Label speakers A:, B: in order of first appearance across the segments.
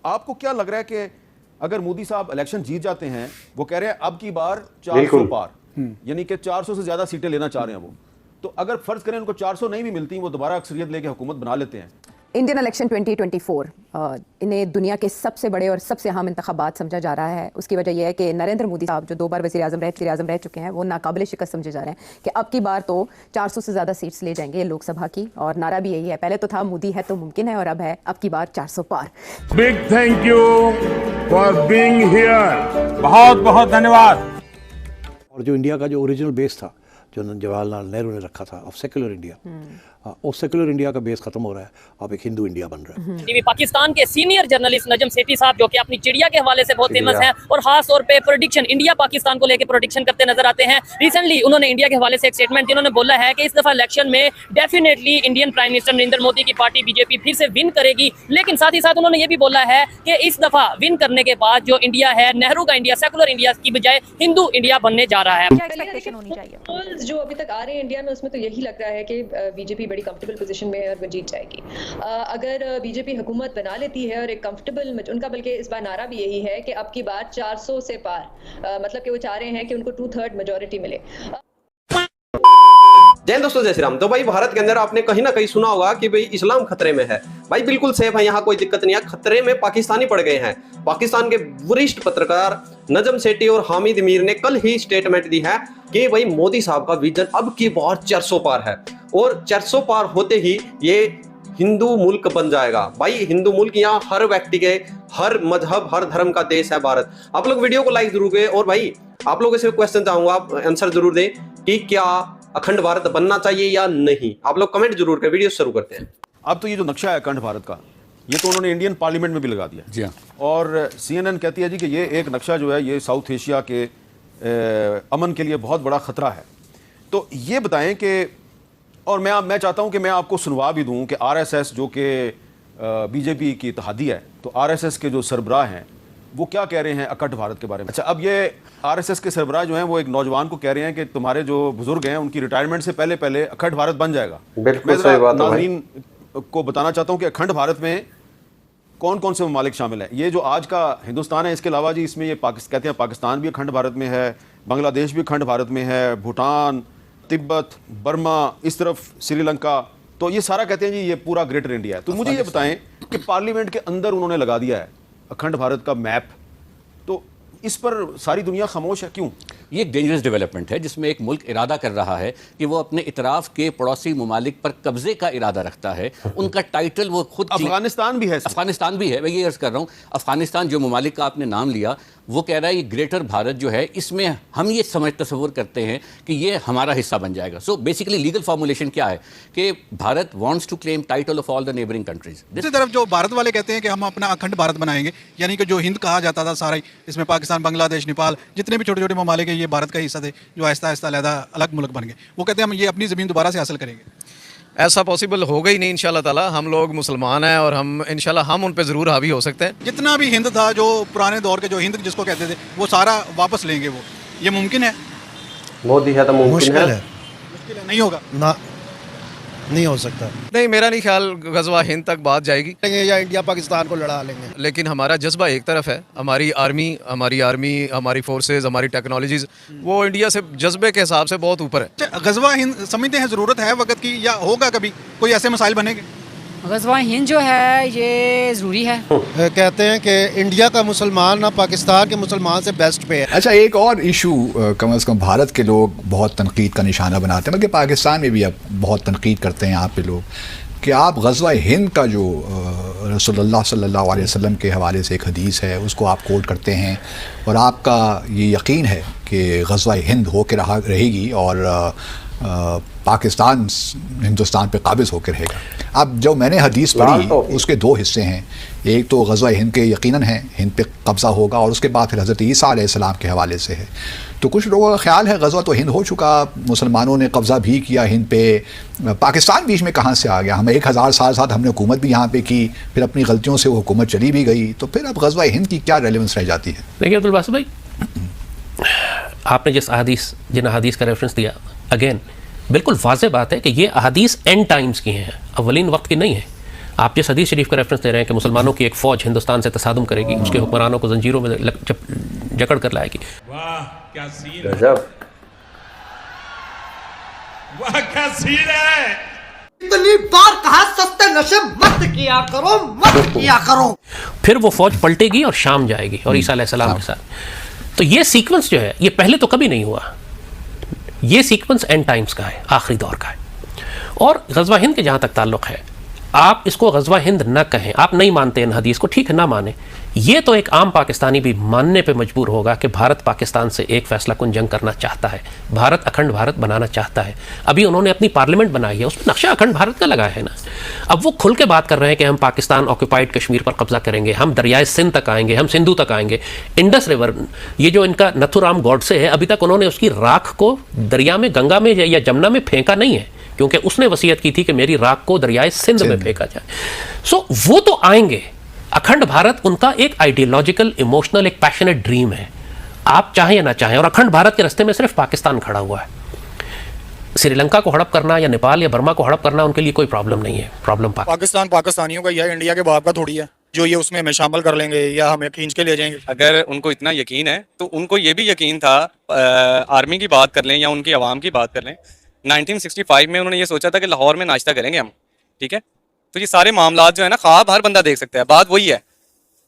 A: आपको क्या लग रहा है कि अगर मोदी साहब इलेक्शन जीत जाते हैं, वो कह रहे हैं अब की बार 400 पार, यानी कि 400 से ज्यादा सीटें लेना चाह रहे हैं वो, तो अगर फर्ज करें उनको 400 नहीं भी मिलती, वो दोबारा अक्सरियत लेके हुकूमत बना लेते हैं।
B: इंडियन इलेक्शन 2024 इन्हें दुनिया के सबसे बड़े और सबसे अहम इंतखाबात समझा जा रहा है। उसकी वजह यह है कि नरेंद्र मोदी साहब जो 2 बार वज़ीर आज़म रह चुके हैं, वो नाकाबिल शिकस्त समझे जा रहे हैं कि अब की बार तो 400 से ज़्यादा सीट्स ले जाएंगे लोकसभा की, और नारा भी यही है। पहले तो था मोदी है तो मुमकिन है, और अब है अब की बार 400 पार।
C: Big thank you for being here, बहुत बहुत धन्यवाद।
D: और जो इंडिया का जो ओरिजिनल बेस था, जो जवाहरलाल नेहरू ने रखा था ऑफ सेक्युलर इंडिया, उस सेक्युलर इंडिया का बेस खत्म हो रहा है, अब एक हिंदू इंडिया बन रहा है।
E: टीवी पाकिस्तान के सीनियर जर्नलिस्ट नजम सेठी साहब, जो कि अपनी चिड़िया के हवाले से बहुत फेमस हैं और खास तौर पे प्रेडिक्शन इंडिया पाकिस्तान को लेकर प्रेडिक्शन करते नजर आते हैं। रिसेंटली उन्होंने इंडिया के हवाले से एक स्टेटमेंट दिया। उन्होंने बोला है कि इस दफा इलेक्शन में definitely Indian prime minister Narendra Modi की पार्टी बीजेपी फिर से विन करेगी, लेकिन साथ ही साथ उन्होंने ये भी बोला है कि इस दफा विन करने के बाद जो इंडिया है, नेहरू का इंडिया, सेकुलर इंडिया की बजाय हिंदू इंडिया बनने जा रहा है।
F: पोल्स जो अभी तक आ रहे हैं इंडिया में, उसमें तो यही लग रहा है कि बीजेपी बड़ी कंफर्टेबल पोजीशन में है और वो जीत जाएगी। अगर बीजेपी हुकूमत बना लेती है और एक कंफर्टेबल, उनका बल्कि इस बार नारा भी यही है कि अब की बार 400 से पार, मतलब कि वो चाह रहे हैं कि उनको 2/3 मेजॉरिटी मिले।
G: जय दोस्तों, जय श्री राम। तो भाई भारत के अंदर आपने कहीं ना कहीं सुना होगा कि भाई इस्लाम खतरे में है। भाई बिल्कुल सेफ है, यहाँ कोई दिक्कत नहीं है। खतरे में पाकिस्तानी पड़ गए हैं। पाकिस्तान के वरिष्ठ पत्रकार नजम सेठी और हामिद मीर ने कल ही स्टेटमेंट दी है कि भाई मोदी साहब का विजन अब की बार 400 पार है, और 400 पार होते ही ये हिंदू मुल्क बन जाएगा। भाई हिंदू मुल्क, यहाँ हर व्यक्ति के, हर मजहब, हर धर्म का देश है भारत। आप लोग वीडियो को लाइक जरूर करें, और भाई आप लोगों से क्वेश्चन चाहूंगा, आप आंसर जरूर दें कि क्या अखंड भारत बनना चाहिए या नहीं। आप लोग कमेंट जरूर करें। वीडियो शुरू करते हैं।
A: अब तो ये जो नक्शा है अखंड भारत का, ये तो उन्होंने इंडियन पार्लियामेंट में भी लगा दिया जी, और CNN कहती है जी कि ये एक नक्शा जो है ये साउथ एशिया के अमन के लिए बहुत बड़ा खतरा है। तो ये बताएं कि, और मैं चाहता हूं कि मैं आपको सुनवा भी दूं कि RSS जो कि बीजेपी की इत्तेहादी है, तो RSS के जो सरबराह हैं वो क्या कह रहे हैं अखंड भारत के बारे में। अच्छा, अब ये RSS के सरबराह जो हैं वो एक नौजवान को कह रहे हैं कि तुम्हारे जो बुजुर्ग हैं उनकी रिटायरमेंट से पहले पहले अखंड भारत बन जाएगा।
G: बिल्कुल सही बात है।
A: नाज़रीन को बताना चाहता हूं कि अखंड भारत में कौन कौन से ममालिक शामिल हैं। ये जो आज का हिंदुस्तान है, इसके अलावा जी इसमें ये कहते हैं पाकिस्तान भी अखंड भारत में है, बांग्लादेश भी अखंड भारत में है, भूटान, तिब्बत, बर्मा, इस तरफ श्रीलंका, तो ये सारा कहते हैं जी ये पूरा ग्रेटर इंडिया है। तो मुझे ये बताएं कि पार्लियामेंट के अंदर उन्होंने लगा दिया है अखंड भारत का मैप, तो इस पर सारी दुनिया खामोश है, क्यों?
H: ये एक डेंजरस डेवलपमेंट है जिसमें एक मुल्क इरादा कर रहा है कि वो अपने इतराफ़ के पड़ोसी ममालिक पर कब्जे का इरादा रखता है। उनका टाइटल वो खुद,
A: अफगानिस्तान भी है,
H: अफगानिस्तान भी है, मैं ये अर्ज़ कर रहा हूँ। अफगानिस्तान जो ममालिक का आपने नाम लिया, वो कह रहा है ये ग्रेटर भारत जो है, इसमें हम ये तस्वुर करते हैं कि ये हमारा हिस्सा बन जाएगा। सो बेसिकली लीगल फॉर्मुलेशन क्या है कि Bharat wants to claim title of all the neighbouring countries.
I: दूसरी तरफ जो भारत वाले कहते हैं कि हम अपना अखंड भारत बनाएंगे, यानी कि जो हिंद कहा जाता था सारा ही, इसमें पाकिस्तान, बांग्लादेश, नेपाल, जितने भी छोटे छोटे ममालिक हैं, ये भारत का हिस्सा थे, जो आहिस्ता आहिस्ता अलग अलग मुल्क बन गए। वो कहते हैं हम ये अपनी ज़मीन दोबारा से हासिल करेंगे।
J: ऐसा पॉसिबल होगा ही नहीं इंशाल्लाह ताला। हम लोग मुसलमान हैं और हम इंशाल्लाह हम उन पे ज़रूर हावी हो सकते हैं।
I: जितना भी हिंद था, जो पुराने दौर के जो हिंद जिसको कहते थे, वो सारा वापस लेंगे। वो ये मुमकिन है?
G: मोदी है तो मुमकिन है।
I: मुश्किल है, नहीं होगा
D: ना, नहीं हो सकता।
J: नहीं, मेरा नहीं ख्याल गज़वा हिंद तक बात जाएगी,
D: या इंडिया पाकिस्तान को लड़ा लेंगे।
J: लेकिन हमारा जज्बा एक तरफ है। हमारी आर्मी, हमारी फोर्सेज, हमारी टेक्नोलॉजीज़, वो इंडिया से जज्बे के हिसाब से बहुत ऊपर है।
I: गज़वा हिंद समझते हैं ज़रूरत है वक्त की, या होगा कभी कोई ऐसे मसाइल बनेंगे?
K: गज़वा हिंद जो है ये ज़रूरी है।
D: कहते हैं कि इंडिया का मुसलमान ना पाकिस्तान के मुसलमान से बेस्ट पे है।
L: अच्छा, एक और इशू कम से कम भारत के लोग बहुत तनकीद का निशाना बनाते हैं, बल्कि पाकिस्तान में भी अब बहुत तनकीद करते हैं यहाँ पे लोग, कि आप गज़वा हिंद का जो रसूलुल्लाह सल्लल्लाहु अलैहि वसल्लम के हवाले से एक हदीस है उसको आप कोट करते हैं, और आपका ये यकीन है कि गज़वा हिंद हो के रहेगी और पाकिस्तान हिंदुस्तान पे काबिज़ होकर रहेगा। अब जो मैंने हदीस पढ़ी उसके 2 हिस्से हैं। एक तो गज़वा हिंद के यकीनन है हिंद पे कब्ज़ा होगा, और उसके बाद फिर हज़रत ईसा अलैहिस्सलाम के हवाले से है। तो कुछ लोगों का ख्याल है गज़वा तो हिंद हो चुका, मुसलमानों ने कब्ज़ा भी किया हिंद पे, पाकिस्तान बीच में कहाँ से आ गया? हमें 1000 साल साथ हमने हुकूमत भी यहाँ पे की, फिर अपनी गलतियों से वो हुकूमत चली भी गई, तो फिर अब गज़वा हिंद की क्या रेलेवेंस रह जाती है?
M: देखिए अब्दुल बासित भाई, आपने जिन अहादीस का रेफरेंस दिया, अगेन बिल्कुल वाज़ेह बात है कि ये अहादीस एंड टाइम्स की हैं, अवलिन वक्त की नहीं है। आप जिस हदीस शरीफ का रेफरेंस दे रहे हैं कि मुसलमानों की एक फ़ौज हिंदुस्तान से तसादुम करेगी, उसके हुक्मरानों को जंजीरों में जकड़ कर लाएगी।
C: वाह क्या सीन,
G: गजब,
C: वाह क्या सीन है।
N: इतनी बार कहा सस्ते नशे मत किया करो, मत किया करो।
M: फिर वो फौज पलटेगी और शाम जाएगी और ईसा अलैहिस्सलाम के साथ। तो ये सीक्वेंस जो है, ये पहले तो कभी नहीं हुआ। ये सीक्वेंस एंड टाइम्स का है, आखिरी दौर का है। और गज़वा हिंद के जहाँ तक ताल्लुक़ है, आप इसको गज़वा हिंद न कहें, आप नहीं मानते इन हदीस को, ठीक है ना माने, ये तो एक आम पाकिस्तानी भी मानने पे मजबूर होगा कि भारत पाकिस्तान से एक फैसला कुन जंग करना चाहता है, भारत अखंड भारत बनाना चाहता है। अभी उन्होंने अपनी पार्लियामेंट बनाई है, उसमें नक्शा अखंड भारत का लगा है ना। अब वो खुल के बात कर रहे हैं कि हम पाकिस्तान ऑक्यूपाइड कश्मीर पर कब्जा करेंगे, हम दरियाए सिंध तक आएंगे, हम सिंधु तक आएंगे, इंडस रिवर, ये जो इनका नथुराम गॉडसे है, अभी तक उन्होंने उसकी राख को दरिया में, गंगा में या जमुना में फेंका नहीं है, क्योंकि उसने वसीयत की थी कि मेरी राख को दरियाए सिंध में फेंका जाए। सो वो तो आएंगे। अखंड भारत उनका एक आइडियोलॉजिकल, इमोशनल, एक पैशनेट ड्रीम है, आप चाहें या ना चाहें। और अखंड भारत के रास्ते में सिर्फ पाकिस्तान खड़ा हुआ है। श्रीलंका को हड़प करना या नेपाल या बर्मा को हड़प करना उनके लिए कोई प्रॉब्लम नहीं है। प्रॉब्लम
I: पाकिस्तान पाकिस्तानियों का या इंडिया के बाप का थोड़ी है जो ये उसमें हमें शामिल कर लेंगे या हमें खींच के ले जाएंगे।
J: अगर उनको इतना यकीन है तो उनको ये भी यकीन था, आर्मी की बात कर लें या उनकी आवाम की बात कर लें, 1965 में उन्होंने ये सोचा था कि लाहौर में नाश्ता करेंगे हम, ठीक है। तो ये सारे मामला जो है ना, ख्वाब हर बंदा देख सकता है, बात वही है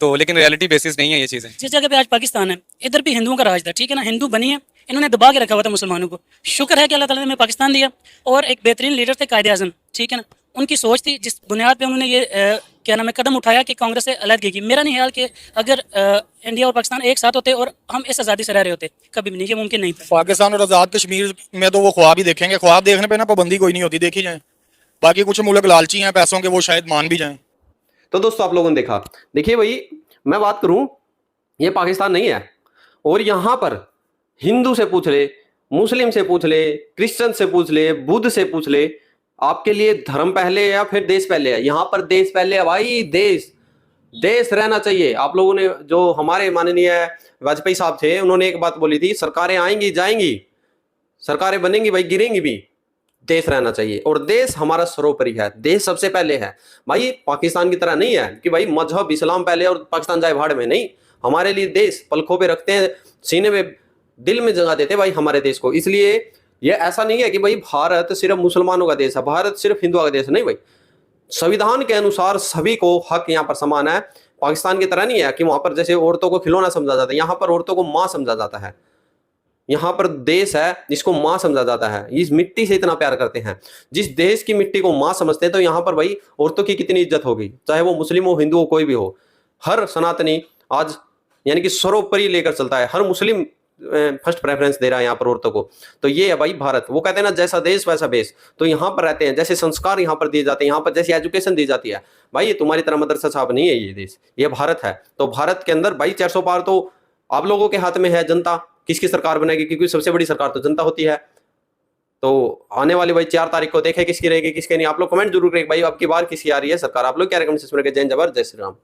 J: तो, लेकिन रियलिटी बेसिस नहीं है ये चीज़ें।
K: जिस जगह पे आज पाकिस्तान है, इधर भी हिंदुओं का राज था, ठीक है ना, हिंदू बनी है, इन्होंने दबा के रखा हुआ था मुसलमानों को। शुक्र है कि अल्लाह ताला ने हमें पाकिस्तान दिया, और एक बेहतरीन लीडर थे कायदे आज़म, ठीक है ना, उनकी सोच थी जिस बुनियाद पे उन्होंने ये क्या नाम है कदम उठाया कि कांग्रेस से अलहदगी की। मेरा नहीं ख्याल कि अगर इंडिया और पाकिस्तान एक साथ होते और हम इस आज़ादी से रह रहे होते, कभी भी नहीं, ये मुमकिन नहीं था।
I: पाकिस्तान और आज़ाद कश्मीर में तो वो ख्वाब ही देखेंगे, ख्वाब देखने पे ना पाबंदी कोई नहीं होती, देखी जाए। बाकी कुछ मुल्क लालची हैं पैसों के, वो शायद मान भी जाएं।
G: तो दोस्तों आप लोगों ने देखा, देखिए भाई मैं बात करूं, ये पाकिस्तान नहीं है, और यहां पर हिंदू से पूछ ले, मुस्लिम से पूछ ले, क्रिश्चियन से पूछ ले, बुद्ध से पूछ ले, आपके लिए धर्म पहले है या फिर देश पहले है? यहां पर देश पहले है भाई, देश रहना चाहिए। आप लोगों ने, जो हमारे माननीय वाजपेयी साहब थे, उन्होंने एक बात बोली थी, सरकारें आएंगी जाएंगी, सरकारें बनेंगी भाई, गिरेंगी भी, देश रहना चाहिए। और देश हमारा सर्वोपरि है, देश सबसे पहले है भाई। पाकिस्तान की तरह नहीं है कि भाई मजहब इस्लाम पहले और पाकिस्तान जाए भाड़ में, नहीं। हमारे लिए देश पलकों पे रखते हैं, सीने में, दिल में जगह देते हैं भाई हमारे देश को। इसलिए ये ऐसा नहीं है कि भाई भारत सिर्फ मुसलमानों का देश है, भारत सिर्फ हिंदुओं का देश है, नहीं भाई। संविधान के अनुसार सभी को हक यहाँ पर समान है। पाकिस्तान की तरह नहीं है कि वहां पर जैसे औरतों को खिलौना समझा जाता है, यहाँ पर औरतों को माँ समझा जाता है। यहाँ पर देश है जिसको माँ समझा जाता है, इस मिट्टी से इतना प्यार करते हैं। जिस देश की मिट्टी को माँ समझते हैं, तो यहाँ पर भाई औरतों की कितनी इज्जत होगी, चाहे वो मुस्लिम हो, हिंदू हो, कोई भी हो। हर सनातनी आज यानी कि सर्वोपरि लेकर चलता है, हर मुस्लिम फर्स्ट प्रेफरेंस दे रहा है यहाँ पर औरतों को। तो ये है भाई भारत। वो कहते हैं ना, जैसा देश वैसा बेस। तो यहाँ पर रहते हैं, जैसे संस्कार यहाँ पर दिए जाते हैं, यहाँ पर जैसी एजुकेशन दी जाती है भाई, ये तुम्हारी तरह मदरसा साहब नहीं है ये देश, ये भारत है। तो भारत के अंदर भाई 400 पार तो आप लोगों के हाथ में है, जनता किसकी सरकार बनेगी, क्योंकि सबसे बड़ी सरकार तो जनता होती है। तो आने वाली भाई 4 तारीख को देखे किसकी रहेगी किसकी नहीं। आप लोग कमेंट जरूर करें भाई, आपकी बार किसकी आ रही है सरकार। आप लोग क्या रिकमेंडेशन सुनेंगे। जय हिंद, जय भारत, जय श्री राम।